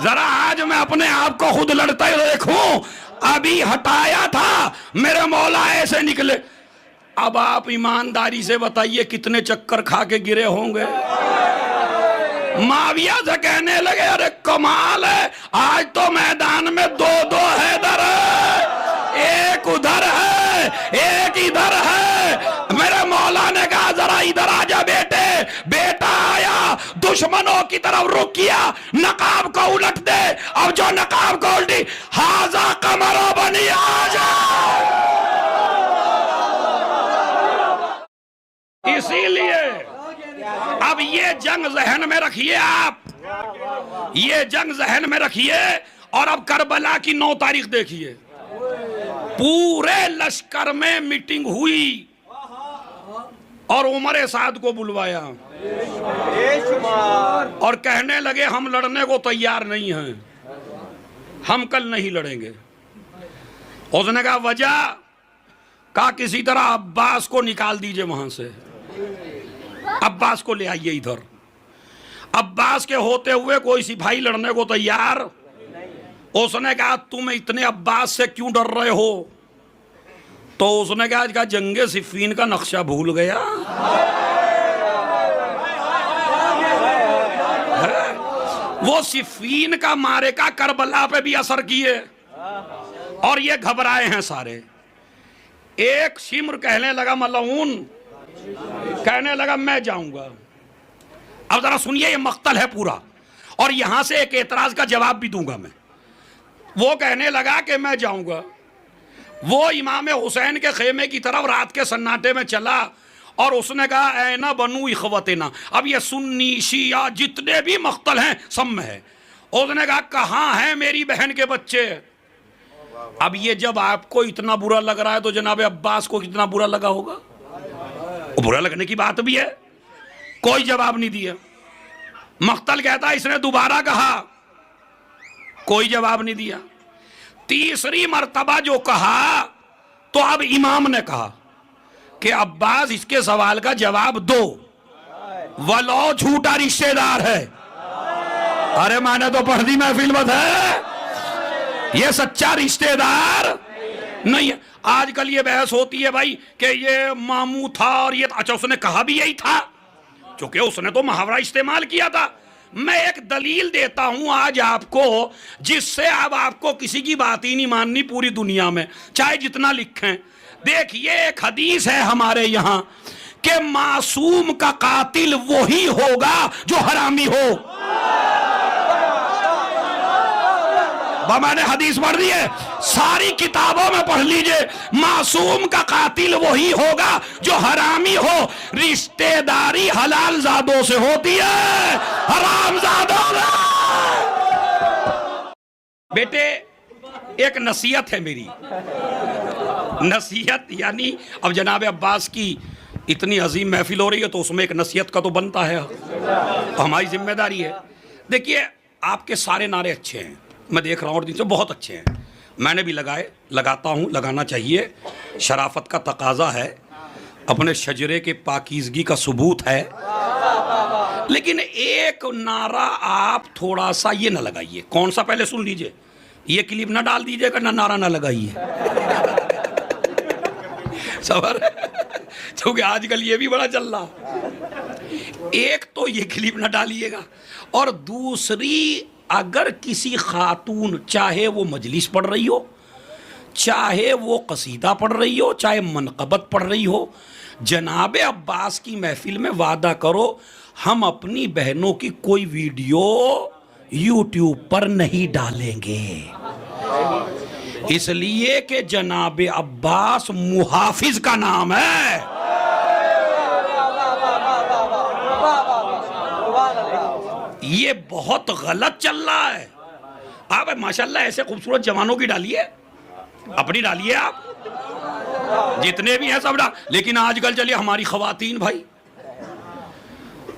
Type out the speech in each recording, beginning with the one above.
जरा आज मैं अपने आप को खुद लड़ता ही देखूं। अभी हटाया था, मेरे मौला ऐसे निकले। अब आप ईमानदारी से बताइए कितने चक्कर खा के गिरे होंगे। माविया से कहने लगे अरे कमाल है, आज तो मैदान में दो दो हैदर है, एक उधर है एक इधर है। मेरे मौला ने कहा जरा इधर आ जा बेटे। बेटा आया, दुश्मनों की तरफ रुख किया, नकाब को उलट दे। अब जो नकाब को उल्टी, हाजा कमरो बनी आजा। इसीलिए अब ये जंग जहन में रखिए, आप ये जंग जहन में रखिए। और अब करबला की 9 तारीख देखिए, पूरे लश्कर में मीटिंग हुई और उमर साद को बुलवाया और कहने लगे हम लड़ने को तैयार नहीं हैं, हम कल नहीं लड़ेंगे। उसने कहा वजह, कहा किसी तरह अब्बास को निकाल दीजिए वहां से, अब्बास को ले आइए इधर। अब्बास के होते हुए कोई सिपाही लड़ने को तैयार। उसने कहा तुम इतने अब्बास से क्यों डर रहे हो? तो उसने कहा जंगे सिफीन का नक्शा भूल गया। वो सिफीन का मारे का करबला पे भी असर किए और ये घबराए हैं सारे। एक शिम्र कहने लगा, मलऊन कहने लगा मैं जाऊंगा। अब जरा सुनिए, ये मख्तल है पूरा और यहां से एक एतराज का जवाब भी दूंगा मैं। वो कहने लगा कि मैं जाऊंगा। वो इमाम हुसैन के खेमे की तरफ रात के सन्नाटे में चला और उसने कहा ऐ ना बनू इखवतना। अब ये सुन्नी शिया जितने भी मख्तल हैं सब में है। उसने कहा कहाँ हैं मेरी बहन के बच्चे? अब ये जब आपको इतना बुरा लग रहा है तो जनाब अब्बास को कितना बुरा लगा होगा? बुरा लगने की बात भी है। कोई जवाब नहीं दिया। मख्तल कहता इसने दोबारा कहा, कोई जवाब नहीं दिया। तीसरी मर्तबा जो कहा तो अब इमाम ने कहा कि अब्बास इसके सवाल का जवाब दो, वलो झूठा रिश्तेदार है। अरे मैंने तो पढ़ दी महफिल में है, ये सच्चा रिश्तेदार नहीं है। आजकल ये बहस होती है भाई कि ये मामू था और ये, अच्छा उसने कहा भी यही था क्योंकि उसने तो मुहावरा इस्तेमाल किया था। मैं एक दलील देता हूं आज आपको जिससे अब आपको किसी की बात ही नहीं माननी पूरी दुनिया में, चाहे जितना लिखें। देखिए एक हदीस है हमारे यहां कि मासूम का कातिल वही होगा जो हरामी हो। मैंने हदीस पढ़ दी है, सारी किताबों में पढ़ लीजिए। मासूम का कातिल वही होगा जो हरामी हो। रिश्तेदारी हलाल जादों से होती है, हराम जादों से। बेटे एक नसीहत है मेरी, नसीहत यानी अब जनाब अब्बास की इतनी अजीम महफिल हो रही है तो उसमें एक नसीहत का तो बनता है, तो हमारी जिम्मेदारी है। देखिए आपके सारे नारे अच्छे हैं, मैं देख रहा हूँ और दिन से बहुत अच्छे हैं, मैंने भी लगाए, लगाता हूँ, लगाना चाहिए। शराफत का तकाजा है, अपने शजरे के पाकीज़गी का सबूत है। लेकिन एक नारा आप थोड़ा सा ये ना लगाइए। कौन सा पहले सुन लीजिए, ये क्लिप ना डाल दीजिएगा, ना नारा ना लगाइए। सबर क्योंकि आजकल ये भी बड़ा चल रहा। एक तो ये क्लिप ना डालिएगा और दूसरी, अगर किसी खातून, चाहे वो मजलिस पढ़ रही हो, चाहे वो कसीदा पढ़ रही हो, चाहे मनक़बत पढ़ रही हो, जनाब अब्बास की महफिल में वादा करो हम अपनी बहनों की कोई वीडियो यूट्यूब पर नहीं डालेंगे, इसलिए कि जनाब अब्बास मुहाफिज का नाम है। ये बहुत गलत चल रहा है। आप माशाल्लाह ऐसे खूबसूरत जवानों की डालिए, अपनी डालिए, आप जितने भी हैं सब डाल। लेकिन आजकल चलिए हमारी खवातीन भाई,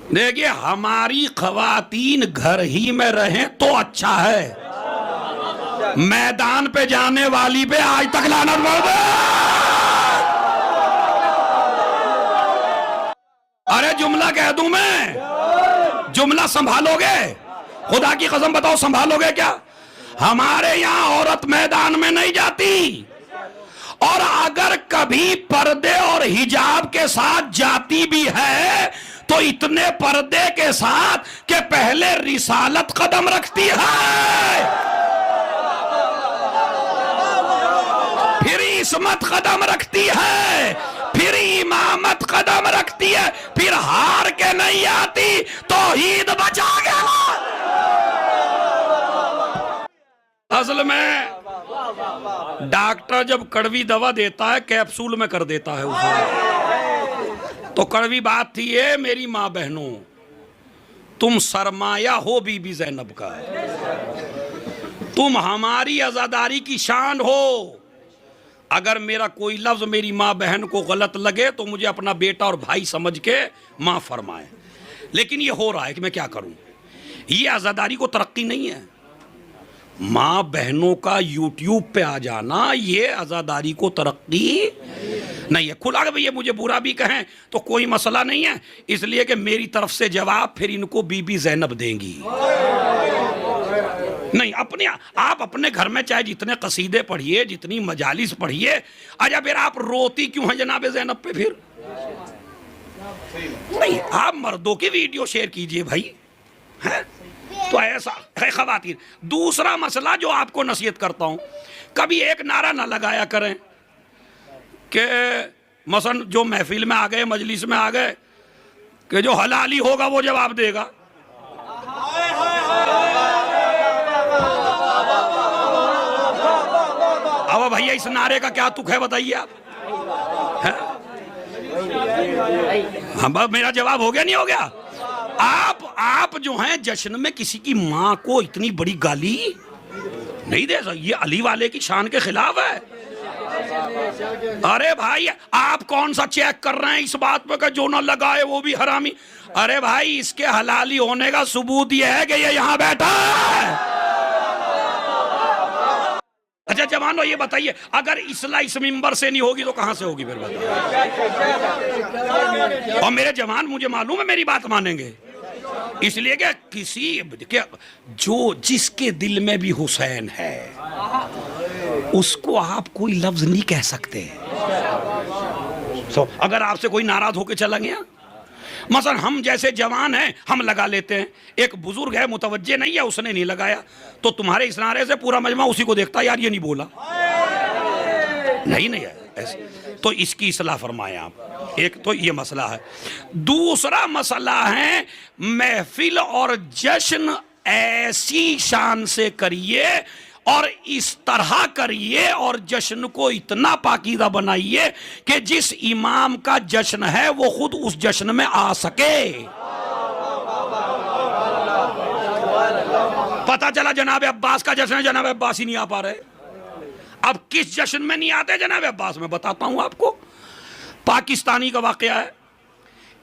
देखिए हमारी खवातीन घर ही में रहें तो अच्छा है, मैदान पे जाने वाली पे आज तक लानत पड़ गई। अरे जुमला कह दूं मैं, जुमला संभालोगे? खुदा की कसम बताओ, संभालोगे क्या? हमारे यहां औरत मैदान में नहीं जाती, और अगर कभी पर्दे और हिजाब के साथ जाती भी है तो इतने पर्दे के साथ कि पहले रिसालत कदम रखती है, फिर इस्मत कदम रखती है, फिर इमामत कदम रखती है, फिर हार के नहीं आती तौहीद बचा गया। असल में डॉक्टर जब कड़वी दवा देता है कैप्सूल में कर देता है उसे। तो कड़वी बात थी ये, मेरी माँ बहनों, तुम सरमाया हो बीबी ज़ैनब का, तुम हमारी आजादारी की शान हो। अगर मेरा कोई लफ्ज मेरी माँ बहन को गलत लगे तो मुझे अपना बेटा और भाई समझ के माफ फरमाए, लेकिन ये हो रहा है कि मैं क्या करूं। ये आजादारी को तरक्की नहीं है। माँ बहनों का यूट्यूब पे आ जाना ये आजादारी को तरक्की नहीं है। खुला के भैया मुझे बुरा भी कहें तो कोई मसला नहीं है, इसलिए कि मेरी तरफ से जवाब फिर इनको बीबी ज़ैनब देंगी। नहीं, अपने आप अपने घर में चाहे जितने कसीदे पढ़िए, जितनी मजालिस पढ़िए, अच्छा फिर आप रोती क्यों हैं जनाब ज़ैनब पे? फिर नहीं, आप मर्दों की वीडियो शेयर कीजिए भाई, है तो ऐसा है ख़वातीन। दूसरा मसला जो आपको नसीहत करता हूं, कभी एक नारा ना लगाया करें कि मसलन जो महफिल में आ गए, मजलिस में आ गए, कि जो हलाली होगा वो जवाब देगा। अब भैया इस नारे का क्या तुक है बताइए आप? हम मेरा जवाब हो गया नहीं हो गया? आप जो हैं जश्न में किसी की माँ को इतनी बड़ी गाली नहीं दे सकते, ये अली वाले की शान के खिलाफ है। अरे भाई आप कौन सा चेक कर रहे हैं इस बात पे कि जो ना लगाए वो भी हरामी? अरे भाई इसके हलाली होने का सबूत ये है कि ये यहाँ बैठा है। अच्छा जवानो ये बताइए, अगर इस्लाह इस मिंबर से नहीं होगी तो कहां से होगी फिर बताइए? और मेरे जवान मुझे मालूम है मेरी बात मानेंगे, इसलिए कि किसी के जो जिसके दिल में भी हुसैन है उसको आप कोई लफ्ज नहीं कह सकते। अगर आपसे कोई नाराज होकर चला गया, मसलन हम जैसे जवान हैं हम लगा लेते हैं, एक बुजुर्ग है मुतवज्जे नहीं है उसने नहीं लगाया, तो तुम्हारे इस नारे से पूरा मजमा उसी को देखता है, यार ये नहीं बोला, नहीं है ऐसे। तो इसकी इस्लाह फरमाएं आप। एक तो ये मसला है। दूसरा मसला है महफिल और जश्न ऐसी शान से करिए और इस तरह करिए और जश्न को इतना पाकीदा बनाइए कि जिस इमाम का जश्न है वो खुद उस जश्न में आ सके। पता चला जनाब अब्बास का जश्न है, जनाब अब्बास ही नहीं आ पा रहे। अब किस जश्न में नहीं आते जनाब अब्बास? में बताता हूं आपको। पाकिस्तानी का वाकया है,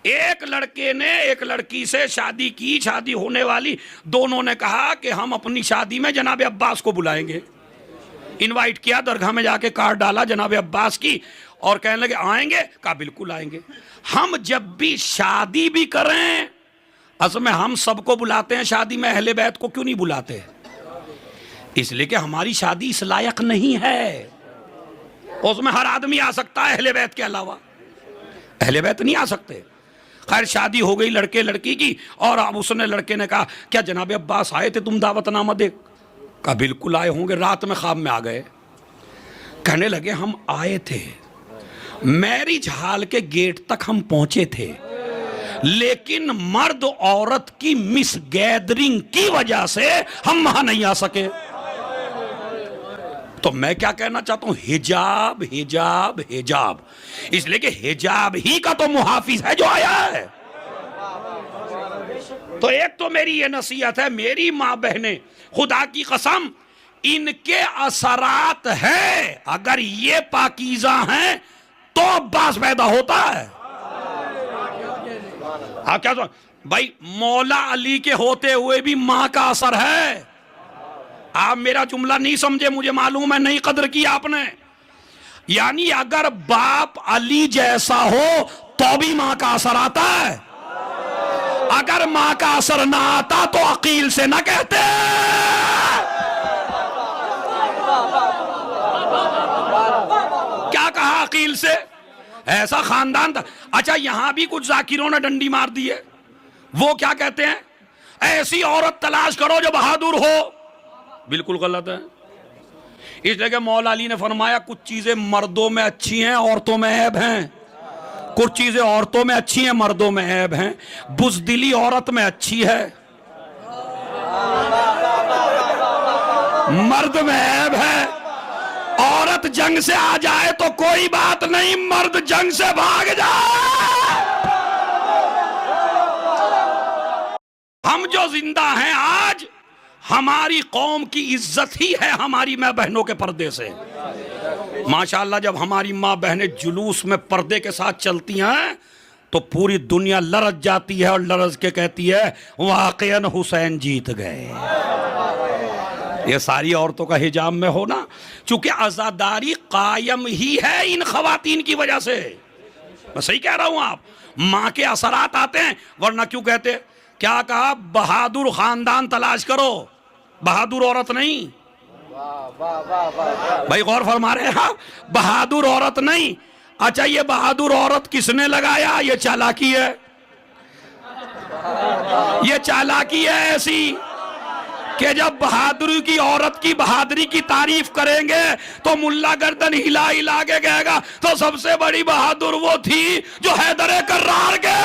एक लड़के ने एक लड़की से शादी की, शादी होने वाली, दोनों ने कहा कि हम अपनी शादी में जनाब अब्बास को बुलाएंगे। इनवाइट किया, दरगाह में जाके कार्ड डाला जनाब अब्बास की और कहने लगे आएंगे? कहा बिल्कुल आएंगे। हम जब भी शादी भी करें, असल में हम सबको बुलाते हैं शादी में, अहले बैत को क्यों नहीं बुलाते? इसलिए कि हमारी शादी इस लायक नहीं है। उसमें हर आदमी आ सकता है, अहले बैत के अलावा अहले बैत नहीं आ सकते। खैर शादी हो गई लड़के लड़की की, और अब उसने लड़के ने कहा क्या जनाब अब्बास आए थे तुम दावतनामा दे? कहा बिल्कुल आए होंगे, रात में ख्वाब में आ गए। कहने लगे हम आए थे, मैरिज हॉल के गेट तक हम पहुंचे थे, लेकिन मर्द औरत की मिस गैदरिंग की वजह से हम वहां नहीं आ सके। तो मैं क्या कहना चाहता हूं, हिजाब हिजाब हिजाब, इसलिए कि हिजाब ही का तो मुहाफिज है जो आया है। तो एक तो मेरी ये नसीहत है, मेरी मां बहनें, खुदा की कसम इनके असरात है, अगर ये पाकीज़ा हैं तो अब्बास पैदा होता है। हाँ क्या तो भाई मौला अली के होते हुए भी मां का असर है। आप मेरा जुमला नहीं समझे, मुझे मालूम है नहीं कदर की आपने। यानी अगर बाप अली जैसा हो तो भी मां का असर आता है। अगर मां का असर ना आता तो अकील से ना कहते। क्या कहा अकील से? ऐसा खानदान था। अच्छा, यहां भी कुछ जाकिरों ने डंडी मार दी है। वो क्या कहते हैं, ऐसी औरत तलाश करो जो बहादुर हो। बिल्कुल गलत है। इसलिए कि मौला अली ने फरमाया कुछ चीजें मर्दों में अच्छी हैं, औरतों में ऐब हैं। कुछ चीजें औरतों में अच्छी हैं, मर्दों में ऐब हैं। बुज़दिली औरत में अच्छी है, मर्द में ऐब है। औरत जंग से आ जाए तो कोई बात नहीं, मर्द जंग से भाग जाए। हम जो जिंदा हैं आज, हमारी कौम की इज्जत ही है हमारी मां बहनों के पर्दे से। माशाअल्लाह, जब हमारी मां बहनें जुलूस में पर्दे के साथ चलती हैं तो पूरी दुनिया लरज जाती है और लरज के कहती है वाकईन हुसैन जीत गए। ये सारी औरतों का हिजाब में होना, चूंकि आजादारी कायम ही है इन खवातीन की वजह से। मैं सही कह रहा हूं, आप मां के असरात आते हैं, वरना क्यों कहते, क्या कहा, बहादुर खानदान तलाश करो, बहादुर औरत नहीं। भाई गौर फरमा रहे हैं, बहादुर औरत नहीं। अच्छा, ये बहादुर औरत किसने लगाया? ये चालाकी है, ये चालाकी है ऐसी कि जब बहादुरी की औरत की बहादुरी की तारीफ करेंगे तो मुल्ला गर्दन हिला हिला के कहेगा तो सबसे बड़ी बहादुर वो थी जो हैदर कर्रार के।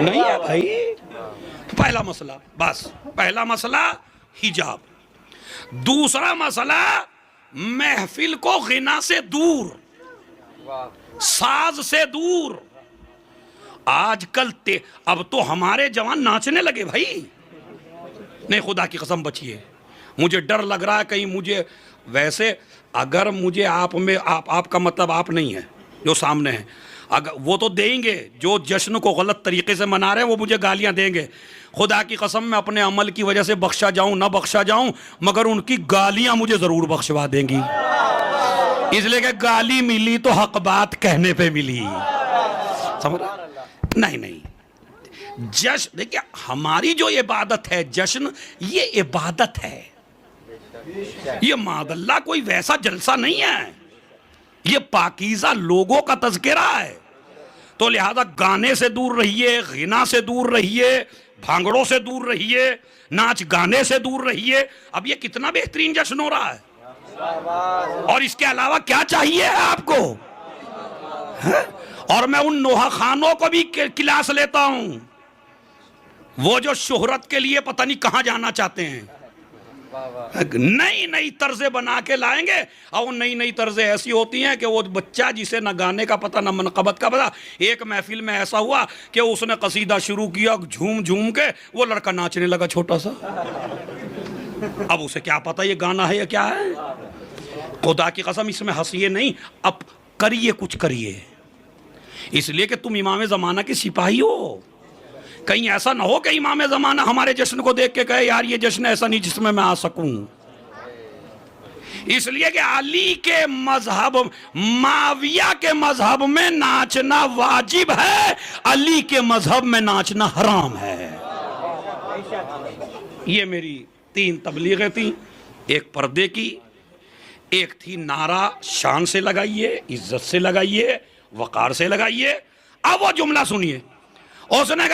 नहीं है भाई। पहला मसला, बस पहला मसला हिजाब। दूसरा मसला महफिल को गिना से दूर, साज से दूर। आजकल अब तो हमारे जवान नाचने लगे भाई। नहीं, खुदा की कसम बचिए, मुझे डर लग रहा है कहीं मुझे, वैसे अगर मुझे आप में आपका मतलब आप नहीं है जो सामने है, अगर वो तो देंगे, जो जश्न को गलत तरीके से मना रहे हैं वो मुझे गालियां देंगे। खुदा की कसम मैं अपने अमल की वजह से बख्शा जाऊं ना बख्शा जाऊं, मगर उनकी गालियां मुझे जरूर बख्शवा देंगी, इसलिए कि गाली मिली तो हक बात कहने पे मिली। समझ? नहीं नहीं, जश्न देखिए, हमारी जो इबादत है जश्न, ये इबादत है, ये मादल्ला कोई वैसा जलसा नहीं है, ये पाकीज़ा लोगों का तज़किरा है। तो लिहाजा गाने से दूर रहिए, गिना से दूर रहिए, भांगड़ों से दूर रहिए, नाच गाने से दूर रहिए। अब ये कितना बेहतरीन जश्न हो रहा है, और इसके अलावा क्या चाहिए है आपको? है? और मैं उन नोहा खानों को भी क्लास लेता हूं, वो जो शोहरत के लिए पता नहीं कहां जाना चाहते हैं, नई नई तर्जें बना के लाएंगे। और नई नई तर्जें ऐसी होती हैं कि वो बच्चा जिसे न गाने का पता न मनकबत का पता, एक महफिल में ऐसा हुआ कि उसने कसीदा शुरू किया, झूम झूम के वो लड़का नाचने लगा छोटा सा। अब उसे क्या पता ये गाना है या क्या है? खुदा की कसम इसमें हंसिए नहीं, अब करिए, कुछ करिए, इसलिए कि तुम इमाम ज़माना के सिपाही हो। कहीं ऐसा ना हो कि इमाम ज़माना हमारे जश्न को देख के कहे यार ये जश्न ऐसा नहीं जिसमें मैं आ सकूं। इसलिए कि अली के मजहब, माविया के मजहब में नाचना वाजिब है, अली के मजहब में नाचना हराम है। ये मेरी 3 तबलीगें थी, एक पर्दे की, एक थी नारा शान से लगाइए, इज्जत से लगाइए, वकार से लगाइए। अब वो जुमला सुनिए, उसने